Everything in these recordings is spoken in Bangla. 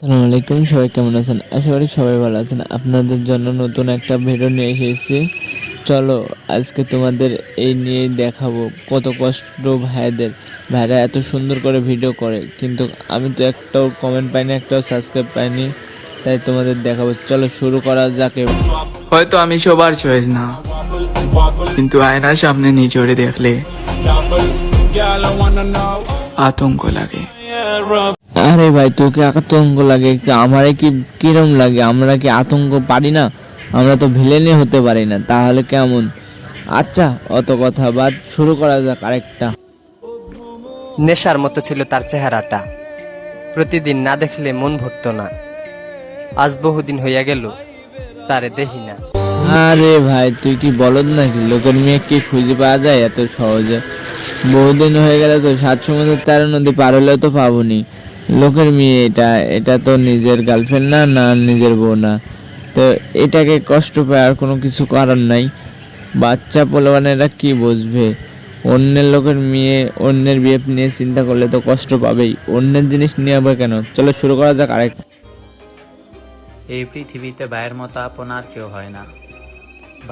আসসালামু আলাইকুম, সবাই কেমন আছেন? আশা করি সবাই ভালো আছেন। আপনাদের জন্য নতুন একটা ভিডিও নিয়ে এসেছি। চলো আজকে তোমাদের এই নিয়ে দেখাবো কত কষ্ট ভাইদের। ভাইরা এত সুন্দর করে ভিডিও করে, কিন্তু আমি তো একটাও কমেন্ট পাইনি, একটাও সাবস্ক্রাইব পাইনি, তাই তোমাদের দেখাবো। চলো শুরু করা যাক। হয়তো আমি সবার চয়েস না, কিন্তু আয়নার সামনে নিজরে দেখলে আতঙ্ক লাগে। আরে ভাই, তোকে আতঙ্ক লাগে? আমারে কি কিরম লাগে? আমরা কি আতঙ্ক পারি না? আমরা তো ভিলেনই হতে পারি না, তাহলে কেমন? আচ্ছা, অত কথা বাদ, শুরু করা যাক আরেকটা। নেশার মতো ছিল তার চেহারাটা, প্রতিদিন না দেখলে মন ভরত না। আজ বহুদিন হইয়া গেল তারে দেখি না। আরে ভাই, তুই কি বলদ নাকি? লোকের মেয়ে কি খুঁজে পাওয়া যায় এত সহজে? বহুদিন হয়ে গেলে তো 7 সমুদ্র 13 নদী পার হলেও তো পাবনি। লোকের মেয়ে এটা তো নিজের গার্লফ্রেন্ড না, না নিজের বউ না, তো এটাকে কষ্ট পায় আর কোনো কিছু কারণ নাই। বাচ্চা পোলাপানেরা কি বুঝবে? অন্যের লোকের মেয়ে, অন্যের বিয়ে নিয়ে চিন্তা করলে তো কষ্ট পাবেই। অন্যের জিনিস নিয়ে আবার কেন? চলো শুরু করা যাক আরেক। এই পৃথিবীতে ভাইয়ের মতো আপন আর কেউ হয় না।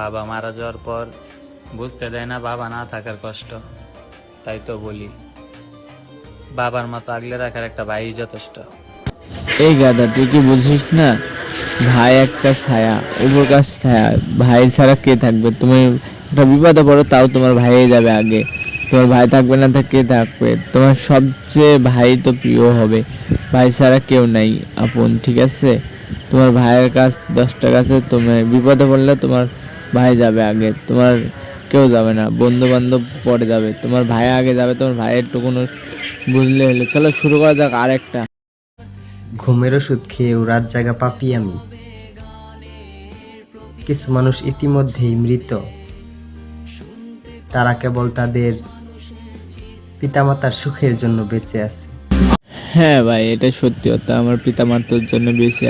বাবা মারা যাওয়ার পর বুঝতে দেয় না বাবা না থাকার কষ্ট। তাই তো বলি, বাবার মতো আগলে রাখার একটা ভাই যথেষ্ট। এই গাদা, তুই কি বুঝিস না? ভাই একটা ছায়া, উপকাশ ছায়া। ভাই ছাড়া কে থাকবে? তুমি একটা বিপদে পড়ো, তাও তোমার ভাই যাবে আগে। তোমার ভাই থাকবে না, তো কে থাকবে? তোমার সবচেয়ে ভাই তো প্রিয় হবে। ভাই ছাড়া কেউ নাই আপন, ঠিক আছে? তোমার ভাইয়ের কাছ 10টা কাছে, তুমি বিপদে পড়লে তোমার ভাই যাবে আগে, তোমার কেউ যাবে না। বন্ধু বান্ধব পরে যাবে, তোমার ভাই আগে যাবে। তোমার ভাইয়ের টুকুনো বুঝলে হলো। চলো শুরু করা যাক আরেকটা। ঘুমের ওষুধ খেয়েও রাত জাগা পাপি আমি। কিছু মানুষ ইতিমধ্যেই মৃত, তারা কেবল তাদের পিতামাতার সুখের জন্য বেঁচে আছে। হ্যাঁ ভাই, এটা সত্যি কথা। আমার পিতা মাতার জন্য বেশি